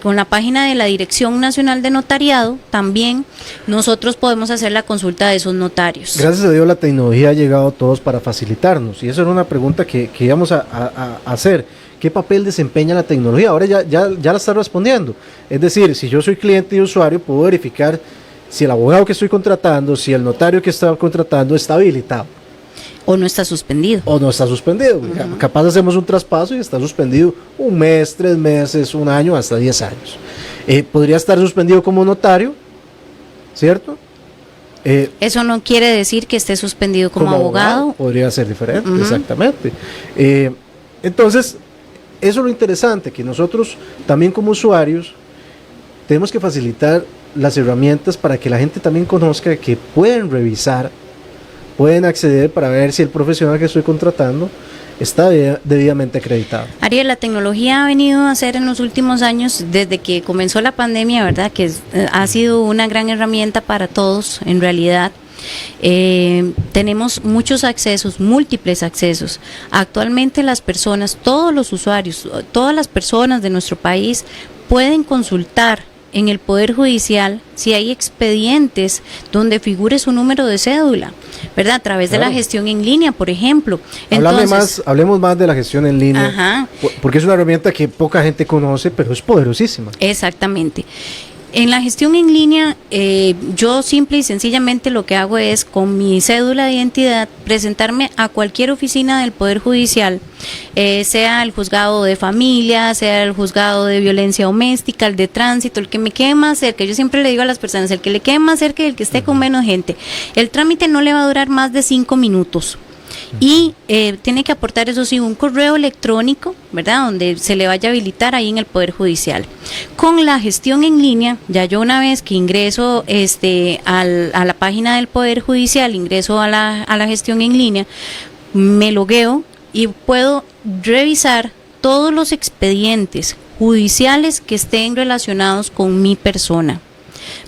con la página de la Dirección Nacional de Notariado, también nosotros podemos hacer la consulta de esos notarios. Gracias a Dios la tecnología ha llegado a todos para facilitarnos y eso era una pregunta que íbamos a hacer. ¿Qué papel desempeña la tecnología? Ahora ya la está respondiendo. Es decir, si yo soy cliente y usuario, puedo verificar si el abogado que estoy contratando, si el notario que está contratando está habilitado. O no está suspendido. O no está suspendido. Capaz hacemos un traspaso y está suspendido 1 mes, 3 meses, 1 año, hasta 10 años. Podría estar suspendido como notario, ¿cierto? Eso no quiere decir que esté suspendido como abogado. Podría ser diferente, exactamente. Entonces, eso es lo interesante, que nosotros también como usuarios tenemos que facilitar las herramientas para que la gente también conozca que pueden revisar, pueden acceder para ver si el profesional que estoy contratando está debidamente acreditado. Ariel, la tecnología ha venido a ser en los últimos años, desde que comenzó la pandemia, ¿verdad? Que ha sido una gran herramienta para todos, en realidad. Tenemos muchos accesos, múltiples accesos. Actualmente las personas, todos los usuarios, todas las personas de nuestro país pueden consultar en el Poder Judicial si hay expedientes donde figure su número de cédula, ¿verdad? A través de la gestión en línea, por ejemplo. Hablemos más de la gestión en línea, Ajá. Porque es una herramienta que poca gente conoce, pero es poderosísima. Exactamente. En la gestión en línea, yo simple y sencillamente lo que hago es, con mi cédula de identidad, presentarme a cualquier oficina del Poder Judicial, sea el juzgado de familia, sea el juzgado de violencia doméstica, el de tránsito, el que me quede más cerca. Yo siempre le digo a las personas, el que le quede más cerca y el que esté con menos gente. El trámite no le va a durar más de 5 minutos. Y tiene que aportar, eso sí, un correo electrónico, ¿verdad? Donde se le vaya a habilitar ahí en el Poder Judicial. Con la gestión en línea, ya yo una vez que ingreso a la página del Poder Judicial, ingreso a la gestión en línea, me logueo y puedo revisar todos los expedientes judiciales que estén relacionados con mi persona,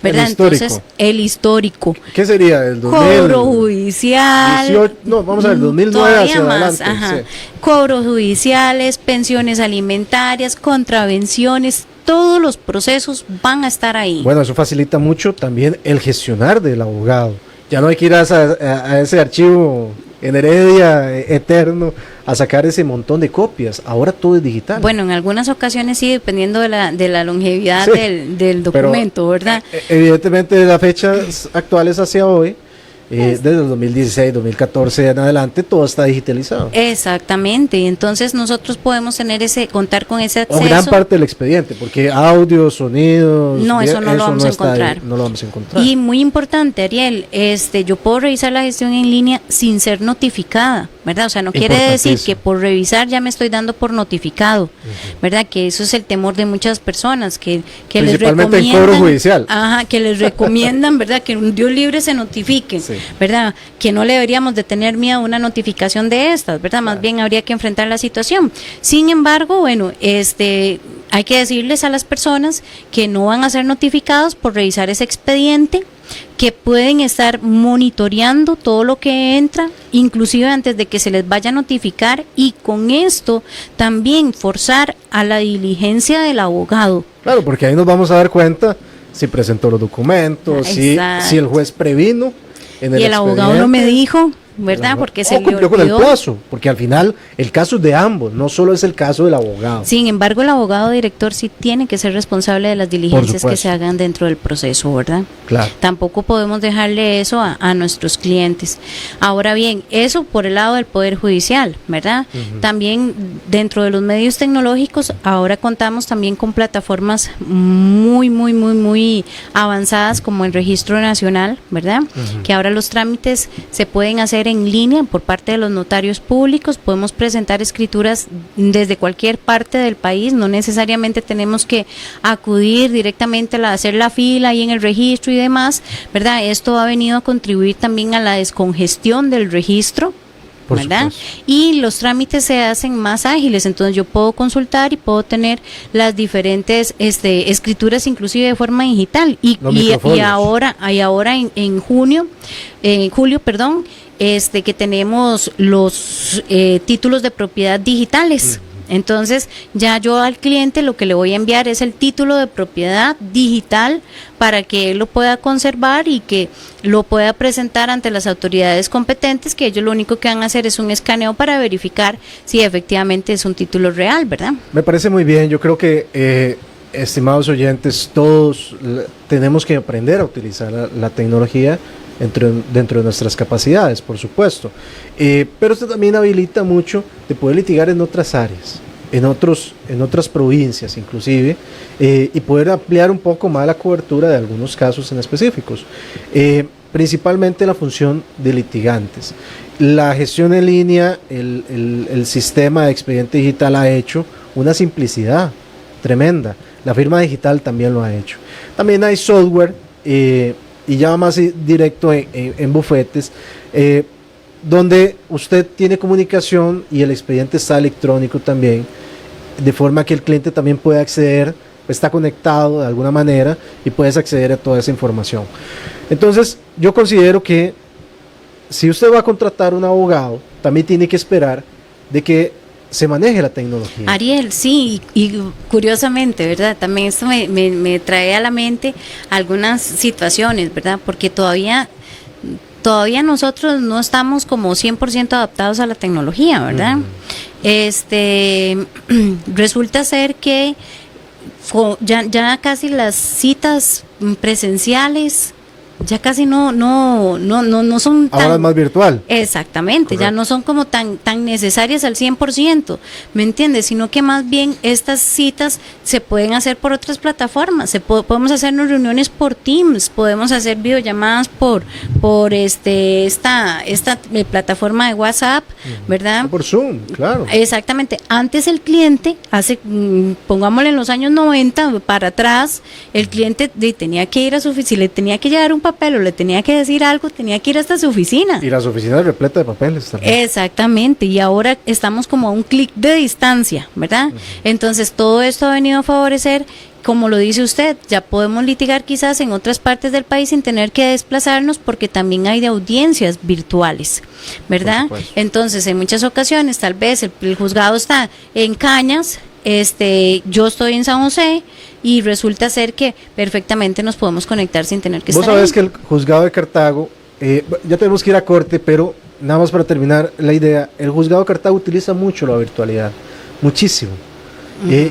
¿verdad? Entonces, el histórico. ¿Qué sería? El 2000, cobro judicial. 18, no, vamos a ver, 2009 hacia más, adelante. Sí. Cobros judiciales, pensiones alimentarias, contravenciones, todos los procesos van a estar ahí. Bueno, eso facilita mucho también el gestionar del abogado. Ya no hay que ir a ese archivo en Heredia eterno a sacar ese montón de copias. Ahora todo es digital. Bueno, en algunas ocasiones sí, dependiendo de la longevidad Sí, del documento, ¿verdad? Evidentemente, de las fechas actuales hacia hoy, desde el 2016, 2014 en adelante, todo está digitalizado. Exactamente, y entonces nosotros podemos contar con ese O acceso. gran parte del expediente, porque audio, sonidos, No, eso no lo vamos a encontrar. No lo vamos a encontrar. Y muy importante, Ariel, yo puedo revisar la gestión en línea sin ser notificada, ¿verdad? O sea, no quiere decir que por revisar ya me estoy dando por notificado, ¿verdad? Que eso es el temor de muchas personas, que les Principalmente en recomiendan, cobro judicial. Ajá, que les recomiendan, ¿verdad? Que un Dios libre se notifique, Sí. ¿verdad? Que no le deberíamos de tener miedo a una notificación de estas, ¿verdad? Más bien habría que enfrentar la situación. Sin embargo, bueno, hay que decirles a las personas que no van a ser notificados por revisar ese expediente, que pueden estar monitoreando todo lo que entra, inclusive antes de que se les vaya a notificar, y con esto también forzar a la diligencia del abogado. Claro, porque ahí nos vamos a dar cuenta si presentó los documentos, si el juez previno en y el abogado no me expediente. dijo, ¿verdad? Porque se le cumplió con el olvidó. plazo, porque al final el caso es de ambos, no solo es el caso del abogado. Sin embargo, el abogado director sí tiene que ser responsable de las diligencias que supuesto. se hagan dentro del proceso, ¿verdad? Claro. Tampoco podemos dejarle eso a nuestros clientes. Ahora bien, eso por el lado del Poder Judicial, ¿verdad? También dentro de los medios tecnológicos, ahora contamos también con plataformas muy avanzadas como el Registro Nacional, ¿verdad? Que ahora los trámites se pueden hacer en línea por parte de los notarios públicos, podemos presentar escrituras desde cualquier parte del país, no necesariamente tenemos que acudir directamente a hacer la fila ahí en el registro y demás, ¿verdad? Esto ha venido a contribuir también a la descongestión del registro, Por ¿verdad? supuesto. Y los trámites se hacen más ágiles, entonces yo puedo consultar y puedo tener las diferentes escrituras inclusive de forma digital y ahora en julio, que tenemos los títulos de propiedad digitales. Entonces ya yo al cliente lo que le voy a enviar es el título de propiedad digital para que él lo pueda conservar y que lo pueda presentar ante las autoridades competentes, que ellos lo único que van a hacer es un escaneo para verificar si efectivamente es un título real, ¿verdad? Me parece muy bien, yo creo que estimados oyentes, todos tenemos que aprender a utilizar la tecnología dentro de nuestras capacidades, por supuesto, pero esto también habilita mucho de poder litigar en otras áreas, en otras provincias inclusive, y poder ampliar un poco más la cobertura de algunos casos en específicos, principalmente la función de litigantes. La gestión en línea, el sistema de expediente digital ha hecho una simplicidad tremenda. La firma digital también lo ha hecho. También hay software, y ya más directo en bufetes, donde usted tiene comunicación y el expediente está electrónico también, de forma que el cliente también puede acceder, está conectado de alguna manera y puedes acceder a toda esa información. Entonces, yo considero que si usted va a contratar un abogado, también tiene que esperar de que se maneje la tecnología. Ariel, sí, y curiosamente, ¿verdad? También esto me trae a la mente algunas situaciones, ¿verdad? Porque todavía nosotros no estamos como 100% adaptados a la tecnología, ¿verdad? Resulta ser que ya casi las citas presenciales ya casi no son tan... Ahora es más virtual. Exactamente, Correcto. ya no son como tan necesarias al 100%, ¿me entiendes? Sino que más bien estas citas se pueden hacer por otras plataformas, podemos hacernos reuniones por Teams, podemos hacer videollamadas por esta plataforma de WhatsApp, ¿verdad? Por Zoom, claro. Exactamente. Antes el cliente, pongámosle en los años 90 para atrás, el cliente tenía que ir a su oficina, si le tenía que llevar un papel o le tenía que decir algo, tenía que ir hasta su oficina. Y las oficinas repletas de papeles también. Exactamente, y ahora estamos como a un clic de distancia, ¿verdad? Entonces todo esto ha venido a favorecer, como lo dice usted, ya podemos litigar quizás en otras partes del país sin tener que desplazarnos porque también hay de audiencias virtuales, ¿verdad? Entonces en muchas ocasiones tal vez el juzgado está en Cañas, yo estoy en San José y resulta ser que perfectamente nos podemos conectar sin tener que Vos estar sabés ahí. que el juzgado de Cartago, ya tenemos que ir a corte, pero nada más para terminar la idea, el juzgado de Cartago utiliza mucho la virtualidad, muchísimo.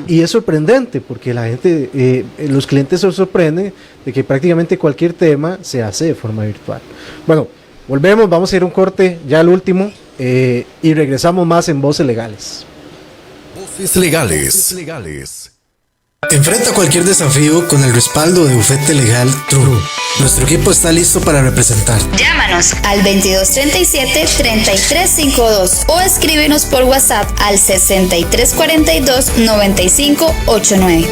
Y es sorprendente porque la gente, los clientes se sorprenden de que prácticamente cualquier tema se hace de forma virtual. Bueno, volvemos, vamos a ir a un corte, ya el último, y regresamos más en Voces Legales. Voces Legales. Enfrenta cualquier desafío con el respaldo de Bufete Legal True. Nuestro equipo está listo para representar. Llámanos al 2237-3352 o escríbenos por WhatsApp al 6342-9589.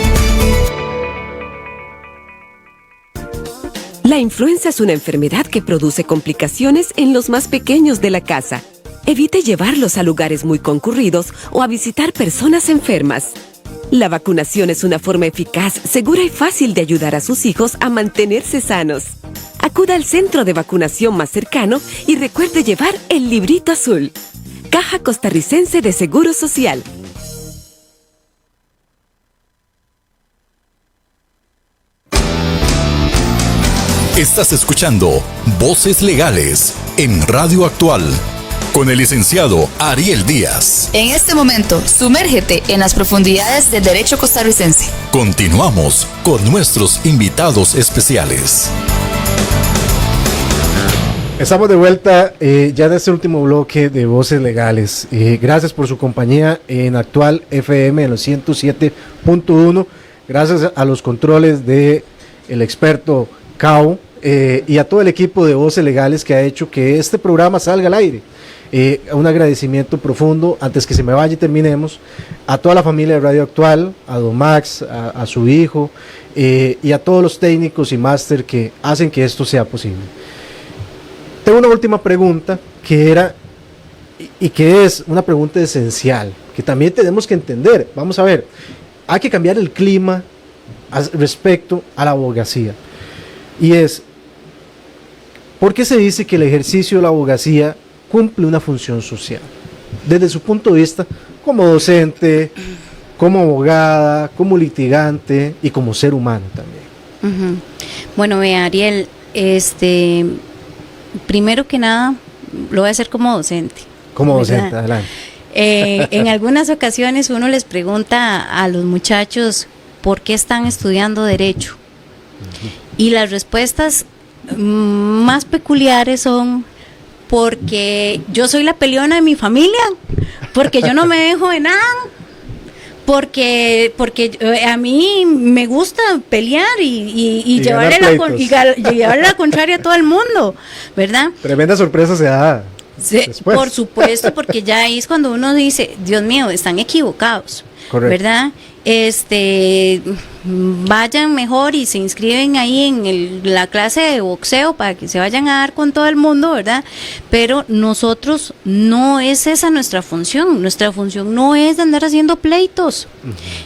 La influenza es una enfermedad que produce complicaciones en los más pequeños de la casa. Evite llevarlos a lugares muy concurridos o a visitar personas enfermas. La vacunación es una forma eficaz, segura y fácil de ayudar a sus hijos a mantenerse sanos. Acuda al centro de vacunación más cercano y recuerde llevar el librito azul. Caja Costarricense de Seguro Social. Estás escuchando Voces Legales en Radio Actual con el licenciado Ariel Díaz. En este momento, sumérgete en las profundidades del derecho costarricense. Continuamos con nuestros invitados especiales. Estamos de vuelta ya en este último bloque de Voces Legales. Gracias por su compañía en Actual FM en los 107.1. Gracias a los controles de el experto Cao y a todo el equipo de Voces Legales que ha hecho que este programa salga al aire. Un agradecimiento profundo, antes que se me vaya y terminemos, a toda la familia de Radio Actual, a Don Max, a su hijo, y a todos los técnicos y máster que hacen que esto sea posible. Tengo una última pregunta que era, y que es una pregunta esencial, que también tenemos que entender. Vamos a ver, hay que cambiar el clima respecto a la abogacía, y es, ¿por qué se dice que el ejercicio de la abogacía cumple una función social? Desde su punto de vista, como docente, como abogada, como litigante y como ser humano también. Bueno, Ariel, primero que nada, lo voy a hacer como docente. Como docente, ¿verdad? adelante. En algunas ocasiones uno les pregunta a los muchachos por qué están estudiando Derecho. Y las respuestas más peculiares son: porque yo soy la peleona de mi familia, porque yo no me dejo de nada, porque a mí me gusta pelear y llevarle la contraria a todo el mundo, ¿verdad? Tremenda sorpresa se da. Sí, por supuesto, porque ya ahí es cuando uno dice, Dios mío, están equivocados. Correcto. ¿Verdad? Vayan mejor y se inscriben ahí en la clase de boxeo para que se vayan a dar con todo el mundo, ¿verdad? Pero nosotros no es esa nuestra función no es de andar haciendo pleitos.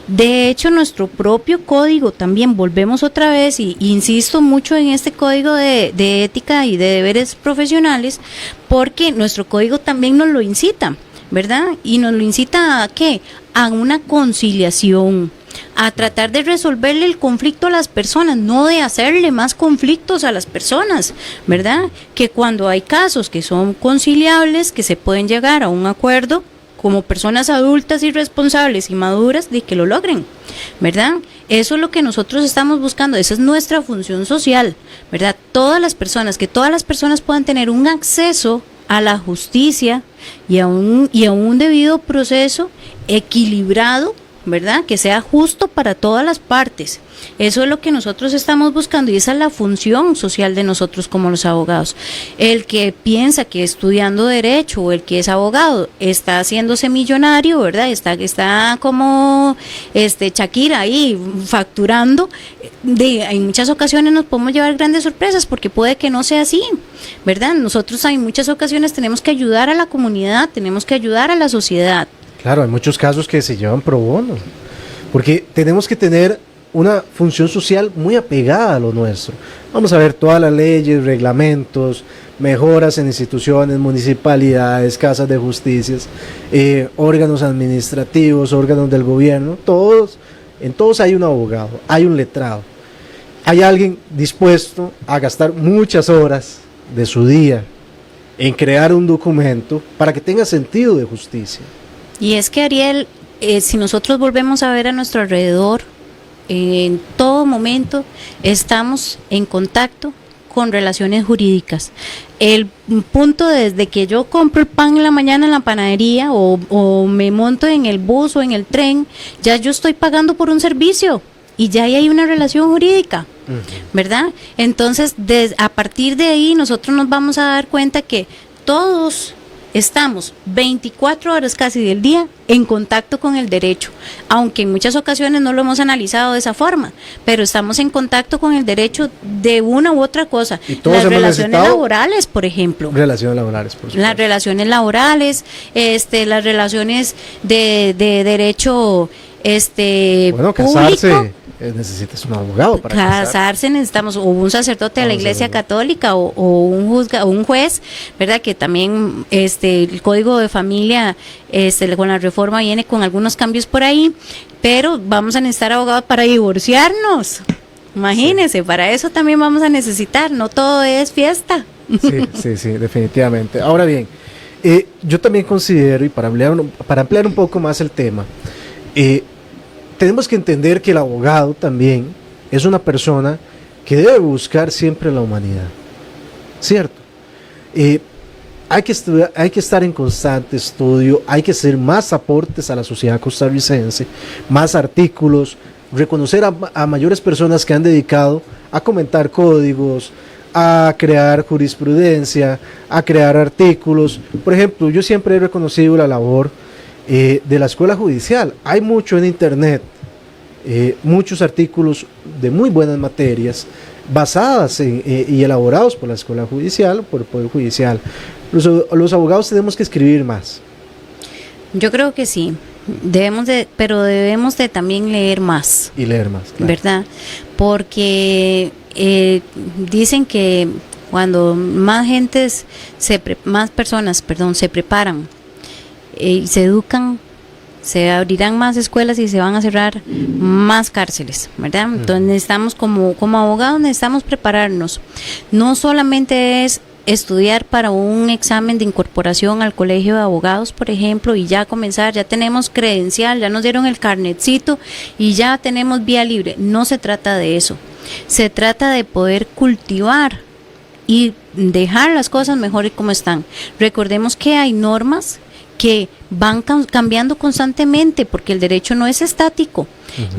De hecho, nuestro propio código también, volvemos otra vez y insisto mucho en este código de ética y de deberes profesionales, porque nuestro código también nos lo incita, ¿verdad? Y nos lo incita ¿a qué? A una conciliación, a tratar de resolverle el conflicto a las personas, no de hacerle más conflictos a las personas, ¿verdad? Que cuando hay casos que son conciliables, que se pueden llegar a un acuerdo como personas adultas y responsables y maduras, de que lo logren, ¿verdad? Eso es lo que nosotros estamos buscando, esa es nuestra función social, ¿verdad? Que todas las personas puedan tener un acceso a la justicia y a un debido proceso equilibrado, ¿verdad? Que sea justo para todas las partes. Eso es lo que nosotros estamos buscando y esa es la función social de nosotros como los abogados. El que piensa que estudiando Derecho o el que es abogado está haciéndose millonario, ¿verdad? Está como Shakira ahí facturando. En muchas ocasiones nos podemos llevar grandes sorpresas porque puede que no sea así, ¿verdad? Nosotros en muchas ocasiones tenemos que ayudar a la comunidad, tenemos que ayudar a la sociedad. Claro, hay muchos casos que se llevan pro bono, porque tenemos que tener una función social muy apegada a lo nuestro. Vamos a ver todas las leyes, reglamentos, mejoras en instituciones, municipalidades, casas de justicias, órganos administrativos, órganos del gobierno, en todos hay un abogado, hay un letrado, hay alguien dispuesto a gastar muchas horas de su día en crear un documento para que tenga sentido de justicia. Y es que, Ariel, si nosotros volvemos a ver a nuestro alrededor, en todo momento estamos en contacto con relaciones jurídicas. El punto desde que yo compro el pan en la mañana en la panadería o me monto en el bus o en el tren, ya yo estoy pagando por un servicio y ya ahí hay una relación jurídica, ¿verdad? Entonces, a partir de ahí nosotros nos vamos a dar cuenta que todos estamos 24 horas casi del día en contacto con el derecho, aunque en muchas ocasiones no lo hemos analizado de esa forma, pero estamos en contacto con el derecho de una u otra cosa. Las relaciones laborales, por ejemplo. Relaciones laborales, por supuesto. Las relaciones laborales, las relaciones de derecho bueno, casarse. público. Necesitas un abogado para casarse, necesitamos o un sacerdote de la Iglesia Católica o un juez, ¿verdad? Que también el Código de Familia con la reforma viene con algunos cambios por ahí, pero vamos a necesitar abogados para divorciarnos. Imagínense, para eso también vamos a necesitar, no todo es fiesta. Sí, definitivamente. Ahora bien, yo también considero, y para ampliar un poco más el tema, tenemos que entender que el abogado también es una persona que debe buscar siempre la humanidad, ¿cierto? Hay que estudiar, hay que estar en constante estudio, hay que hacer más aportes a la sociedad costarricense, más artículos, reconocer a mayores personas que han dedicado a comentar códigos, a crear jurisprudencia, a crear artículos. Por ejemplo, yo siempre he reconocido la labor de la escuela judicial. Hay mucho en internet, muchos artículos de muy buenas materias basadas y elaborados por la escuela judicial, por el Poder Judicial. Los abogados tenemos que escribir más. Yo creo que sí, pero debemos de también leer más. Y leer más, claro. ¿Verdad? Porque dicen que cuando más personas se preparan y se educan, se abrirán más escuelas y se van a cerrar más cárceles, ¿verdad? Entonces necesitamos como abogados, necesitamos prepararnos. No solamente es estudiar para un examen de incorporación al colegio de abogados, por ejemplo, y ya comenzar, ya tenemos credencial, ya nos dieron el carnetcito y ya tenemos vía libre. No se trata de eso. Se trata de poder cultivar y dejar las cosas mejor y como están. Recordemos que hay normas que van cambiando constantemente porque el derecho no es estático.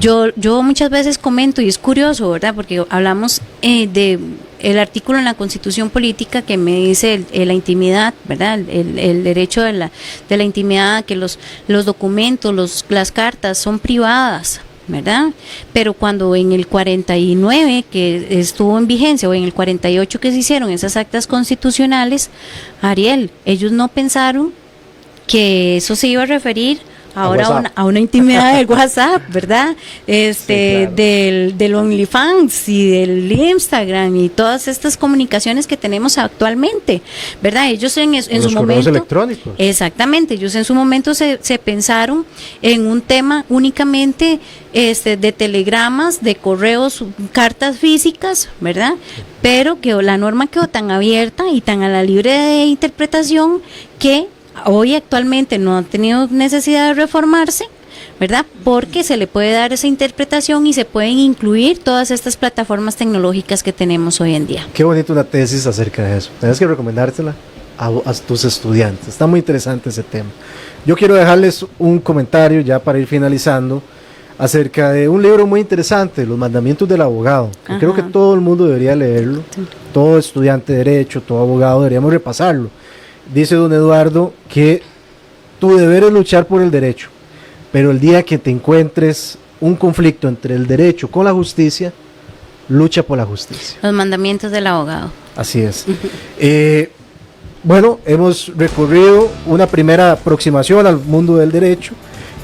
Yo muchas veces comento, y es curioso, ¿verdad? Porque hablamos de el artículo en la Constitución Política que me dice la intimidad, ¿verdad? El derecho de la intimidad, que los documentos, las cartas son privadas, ¿verdad? Pero cuando en el 49 que estuvo en vigencia o en el 48 que se hicieron esas actas constitucionales, Ariel, ellos no pensaron que eso se iba a referir ahora a una intimidad del WhatsApp, ¿verdad? Sí, claro. del OnlyFans y del Instagram y todas estas comunicaciones que tenemos actualmente, ¿verdad? Ellos en su momento, electrónicos. Exactamente, ellos en su momento se pensaron en un tema únicamente de telegramas, de correos, cartas físicas, ¿verdad? Pero que la norma quedó tan abierta y tan a la libre interpretación que hoy actualmente no ha tenido necesidad de reformarse, ¿verdad? Porque se le puede dar esa interpretación y se pueden incluir todas estas plataformas tecnológicas que tenemos hoy en día. Qué bonito una tesis acerca de eso. Tienes que recomendársela a tus estudiantes. Está muy interesante ese tema. Yo quiero dejarles un comentario ya para ir finalizando acerca de un libro muy interesante, Los Mandamientos del Abogado. Creo que todo el mundo debería leerlo. Todo estudiante de derecho, todo abogado deberíamos repasarlo. Dice don Eduardo que tu deber es luchar por el derecho, pero el día que te encuentres un conflicto entre el derecho con la justicia, lucha por la justicia. Los mandamientos del abogado. Así es. Bueno, hemos recorrido una primera aproximación al mundo del derecho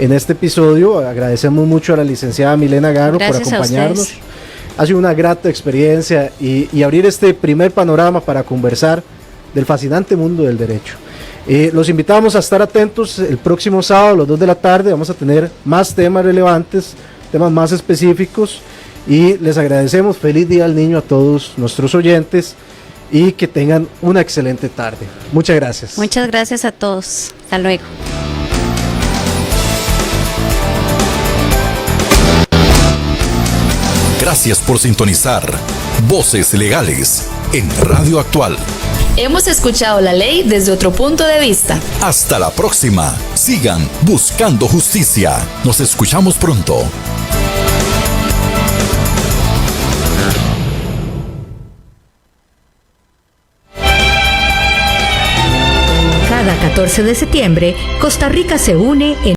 en este episodio. Agradecemos mucho a la licenciada Milena Garo por acompañarnos. Ha sido una grata experiencia y abrir este primer panorama para conversar del fascinante mundo del derecho. Los invitamos a estar atentos el próximo sábado a las 2 de la tarde. Vamos a tener más temas relevantes, temas más específicos, y les agradecemos. Feliz Día del Niño a todos nuestros oyentes y que tengan una excelente tarde. Muchas gracias. Muchas gracias a todos. Hasta luego. Gracias por sintonizar Voces Legales en Radio Actual. Hemos escuchado la ley desde otro punto de vista. Hasta la próxima. Sigan buscando justicia. Nos escuchamos pronto. Cada 14 de septiembre, Costa Rica se une en